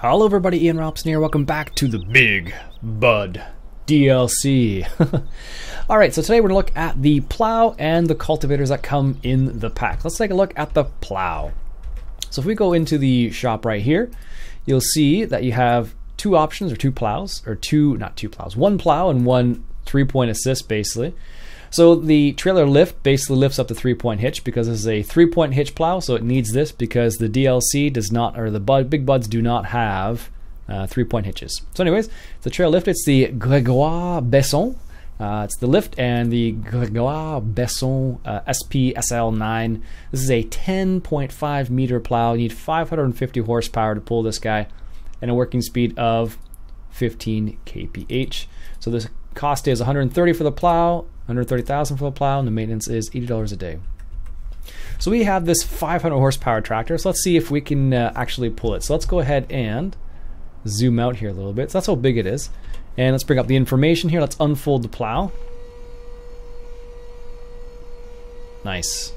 Hello everybody, Iain Robson here. Welcome back to the Big Bud DLC. Alright, so today we're going to look at the plow and the cultivators that come in the pack. Let's take a look at the plow. So if we go into the shop right here, you'll see that you have two options, or two plows, or one plow and one 3-point assist basically. So the trailer lift basically lifts up the 3-point hitch because this is a 3-point hitch plow, so it needs this because the DLC does not, or the Big Buds do not have 3-point hitches. So anyways, the trailer lift, it's the Gregoire Besson. It's the lift and the Gregoire Besson SPSL9. This is a 10.5 meter plow. You need 550 horsepower to pull this guy and a working speed of 15 kph. So the cost is $130 for the plow, $130,000 for the plow, and the maintenance is $80 a day. So we have this 500 horsepower tractor, so let's see if we can actually pull it. So let's go ahead and zoom out here a little bit. So that's how big it is. And let's bring up the information here. Let's unfold the plow. Nice.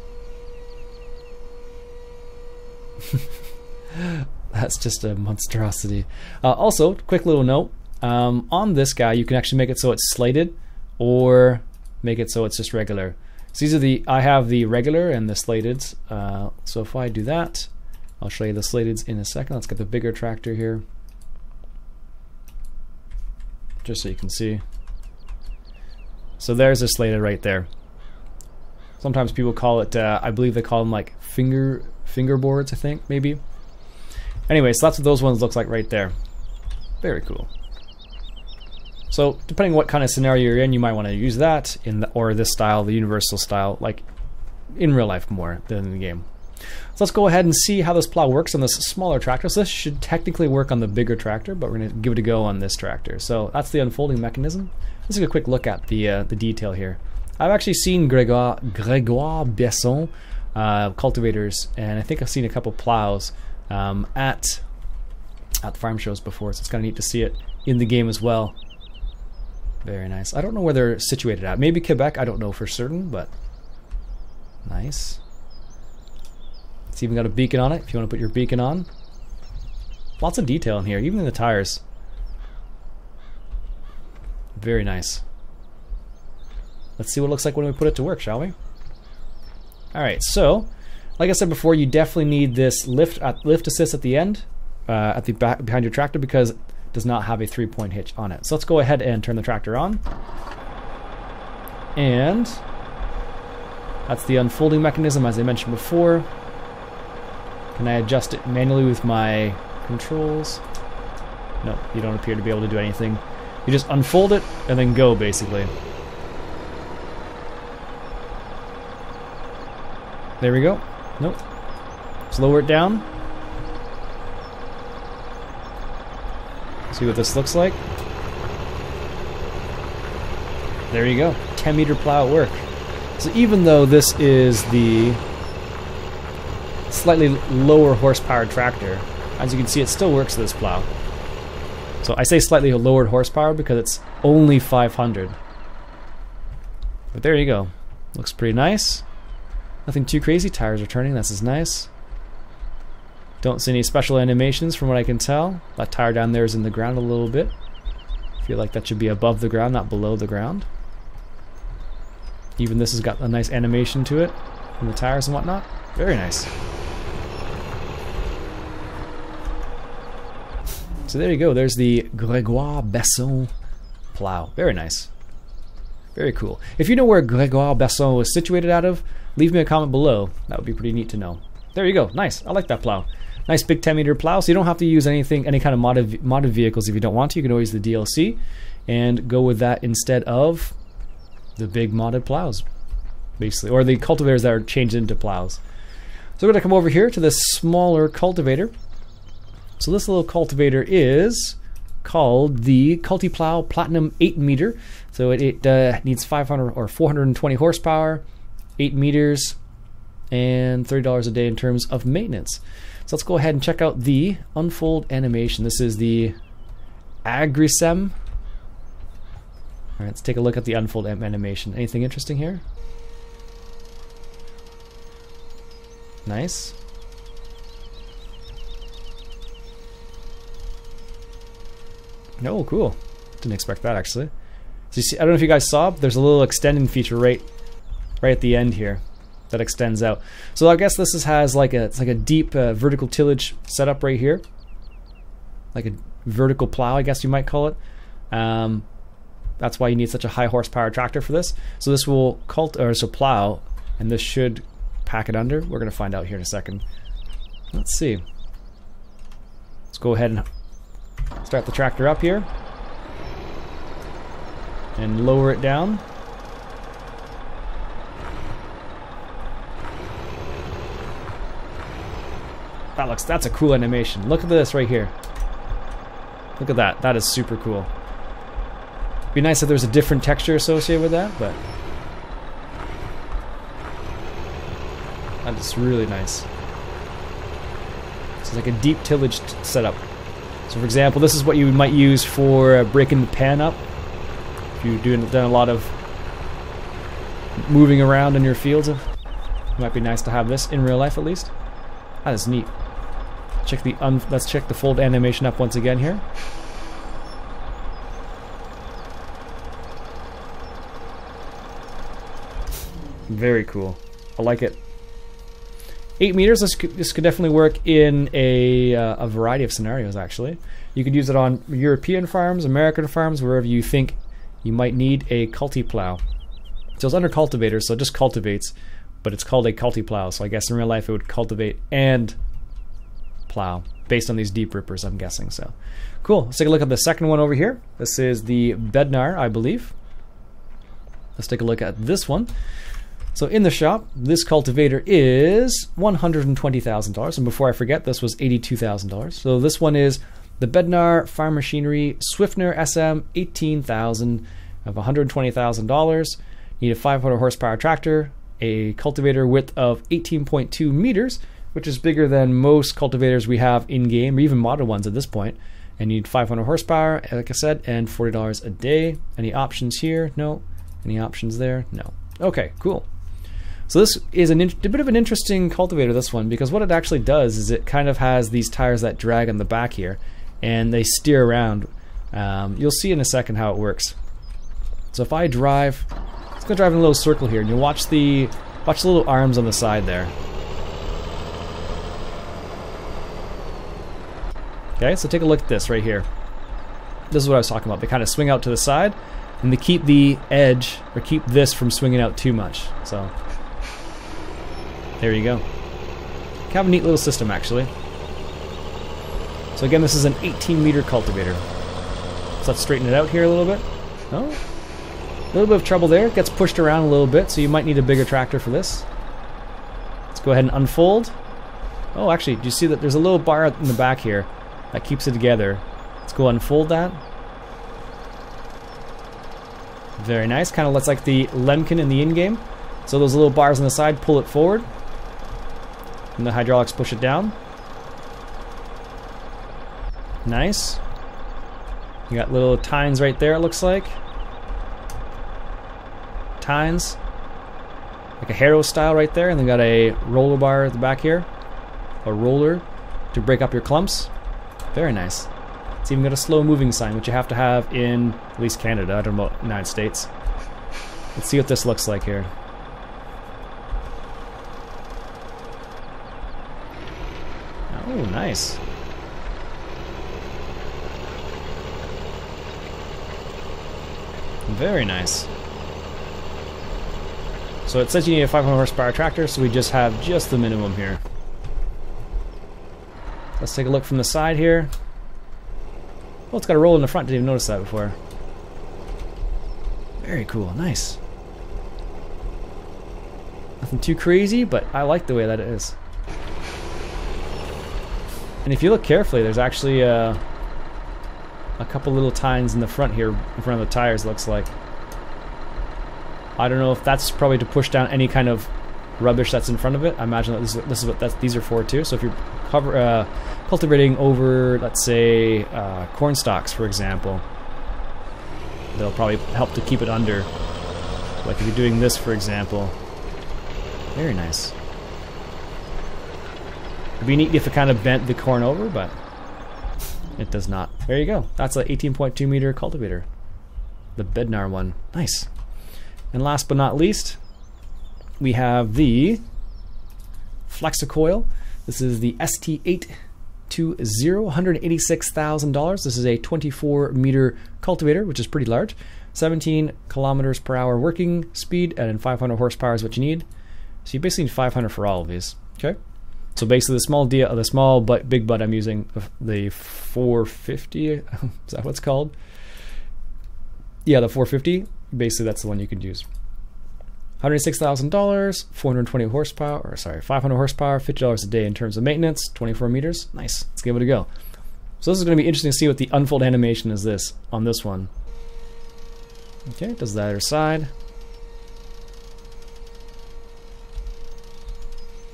That's just a monstrosity. Also, quick little note, on this guy you can actually make it so it's slated or make it so it's just regular. So these are I have the regular and the slated. So if I do that, I'll show you the slated in a second. Let's get the bigger tractor here, just so you can see. So there's the slated right there. Sometimes people call it, I believe they call them like fingerboards, I think, maybe. Anyway, so that's what those ones look like right there. Very cool. So depending what kind of scenario you're in, you might want to use that or this style, the universal style, like in real life more than in the game. So let's go ahead and see how this plow works on this smaller tractor. So this should technically work on the bigger tractor, but we're going to give it a go on this tractor. So that's the unfolding mechanism. Let's take a quick look at the detail here. I've actually seen Gregoire Besson cultivators, and I think I've seen a couple plows at farm shows before, so it's kind of neat to see it in the game as well. Very nice. I don't know where they're situated at. Maybe Quebec, I don't know for certain, but nice. It's even got a beacon on it if you want to put your beacon on. Lots of detail in here, even in the tires. Very nice. Let's see what it looks like when we put it to work, shall we? Alright, so like I said before, you definitely need this lift assist at the end, at the back behind your tractor, because does not have a 3-point hitch on it. So let's go ahead and turn the tractor on. And that's the unfolding mechanism, as I mentioned before. Can I adjust it manually with my controls? No, you don't appear to be able to do anything. You just unfold it and then go, basically. There we go. Nope. Let's lower it down. See what this looks like. There you go. 10 meter plow at work. So even though this is the slightly lower horsepower tractor, as you can see, it still works, this plow. So I say slightly lowered horsepower because it's only 500. But there you go. Looks pretty nice. Nothing too crazy. Tires are turning. This is nice. Don't see any special animations from what I can tell. That tire down there is in the ground a little bit. I feel like that should be above the ground, not below the ground. Even this has got a nice animation to it from the tires and whatnot. Very nice. So there you go. There's the Gregoire Besson plow. Very nice. Very cool. If you know where Gregoire Besson was situated out of, leave me a comment below. That would be pretty neat to know. There you go. Nice. I like that plow. Nice big 10 meter plow, so you don't have to use any kind of modded vehicles if you don't want to. You can always use the DLC and go with that instead of the big modded plows, basically, or the cultivators that are changed into plows. So we're going to come over here to this smaller cultivator. So this little cultivator is called the CultiPlow Platinum 8 meter. So it needs 500 or 420 horsepower, 8 meters, and $30 a day in terms of maintenance. So let's go ahead and check out the unfold animation. This is the Agrisem. Alright, let's take a look at the unfold animation. Anything interesting here? Nice. No, cool. Didn't expect that actually. So you see, I don't know if you guys saw, but there's a little extending feature right at the end here that extends out. So I guess this has like it's like a deep vertical tillage setup right here, like a vertical plow, I guess you might call it. That's why you need such a high horsepower tractor for this. So this will plow, and this should pack it under. We're gonna find out here in a second. Let's see. Let's go ahead and start the tractor up here and lower it down. That's a cool animation. Look at this right here. Look at that. That is super cool. It'd be nice if there was a different texture associated with that, but that is really nice. It's like a deep tillage setup. So for example, this is what you might use for breaking the pan up. If you've done a lot of moving around in your fields, it might be nice to have this in real life at least. That is neat. Let's check the fold animation up once again here. Very cool. I like it. 8 meters. This could definitely work in a variety of scenarios. Actually, you could use it on European farms, American farms, wherever you think you might need a culti plow. So it's under Cultivators, so it just cultivates, but it's called a culti plow. So I guess in real life it would cultivate and plow based on these deep rippers, I'm guessing. So cool. Let's take a look at the second one over here. This is the Bednar, I believe. Let's take a look at this one. So in the shop, this cultivator is $120,000. And before I forget, this was $82,000. So this one is the Bednar Farm Machinery Swiftner SM 18,000 of $120,000. Need a 500 horsepower tractor, a cultivator width of 18.2 meters, which is bigger than most cultivators we have in game, or even modern ones at this point. And you need 500 horsepower, like I said, and $40 a day. Any options here? No. Any options there? No. Okay, cool. So this is a bit of an interesting cultivator, this one, because what it actually does is it kind of has these tires that drag on the back here, and they steer around. You'll see in a second how it works. So if I drive, let's go drive in a little circle here, and you'll watch the little arms on the side there. Okay, so take a look at this right here. This is what I was talking about. They kind of swing out to the side, and they keep the edge, or keep this from swinging out too much. So there you go. Kind of a neat little system, actually. So again, this is an 18-meter cultivator. So let's straighten it out here a little bit. Oh, a little bit of trouble there. It gets pushed around a little bit, so you might need a bigger tractor for this. Let's go ahead and unfold. Oh, actually, do you see that there's a little bar in the back here that keeps it together? Let's go unfold that. Very nice. Kind of looks like the Lemkin in the in-game. So those little bars on the side pull it forward, and the hydraulics push it down. Nice. You got little tines right there, it looks like. Tines. Like a harrow style right there, and then got a roller bar at the back here. A roller to break up your clumps. Very nice. It's even got a slow moving sign, which you have to have in at least Canada. I don't know about the United States. Let's see what this looks like here. Oh, nice. Very nice. So it says you need a 500 horsepower tractor, so we just have just the minimum here. Let's take a look from the side here. Oh, it's got a roll in the front. Didn't even notice that before. Very cool. Nice. Nothing too crazy, but I like the way that it is. And if you look carefully, there's actually a couple little tines in the front here, in front of the tires, looks like. I don't know if that's probably to push down any kind of rubbish that's in front of it. I imagine that this is what these are for too. So if you're cultivating over, let's say, corn stalks, for example, they'll probably help to keep it under. Like if you're doing this, for example. Very nice. It'd be neat if it kind of bent the corn over, but It does not. There you go. That's an 18.2 meter cultivator. The Bednar one. Nice. And last but not least, we have the Flexocoil. This is the ST820, $186,000. This is a 24 meter cultivator, which is pretty large. 17 kilometers per hour working speed, and 500 horsepower is what you need. So you basically need 500 for all of these. Okay. So basically, the small but big bud I'm using, the 450. Is that what it's called? Yeah, the 450. Basically, that's the one you could use. $106,000, 420 horsepower, or sorry, 500 horsepower, $50 a day in terms of maintenance, 24 meters. Nice. Let's give it a go. So this is going to be interesting to see what the unfold animation is on this one. Okay, does the other side.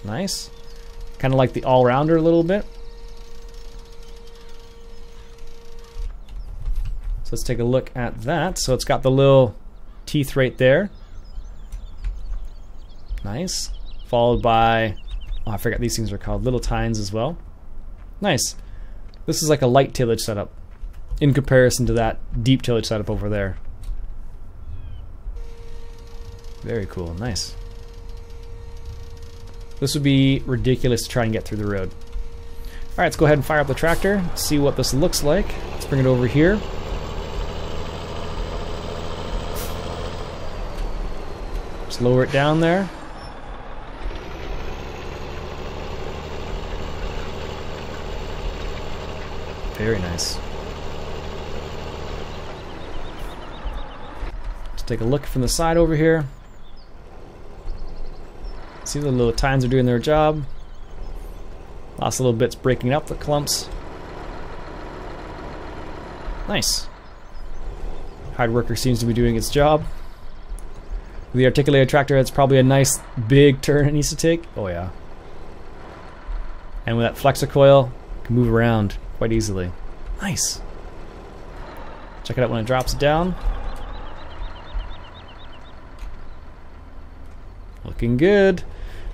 Nice. Kind of like the all-rounder a little bit. So let's take a look at that. So it's got the little teeth right there. Nice. Followed by, oh, I forgot these things are called, little tines as well. Nice. This is like a light tillage setup in comparison to that deep tillage setup over there. Very cool. Nice. This would be ridiculous to try and get through the road. Alright, let's go ahead and fire up the tractor, see what this looks like. Let's bring it over here. Just lower it down there. Very nice. Let's take a look from the side over here. See, the little tines are doing their job. Lots of little bits breaking up the clumps. Nice. Hard worker seems to be doing its job. The articulated tractor, it's probably a nice big turn it needs to take. Oh yeah. And with that Flexocoil, it can move around quite easily. Nice. Check it out when it drops it down. Looking good.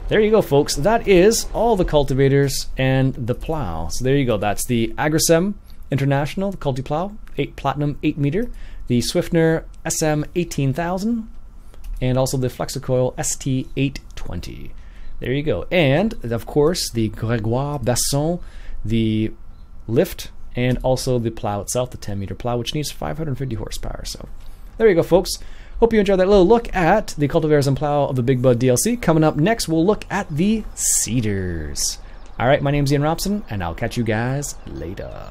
There you go, folks. That is all the cultivators and the plow. So there you go. That's the Agricem International, the Culti Plow, 8 Platinum 8 meter, the Swiftner SM 18000, and also the Flexocoil ST820. There you go. And of course the Gregoire Basson, the lift, and also the plow itself, the 10 meter plow, which needs 550 horsepower. So there you go, folks. Hope you enjoyed that little look at the cultivators and plow of the Big Bud DLC. Coming up next, we'll look at the seeders. All right, my name's Iain Robson, and I'll catch you guys later.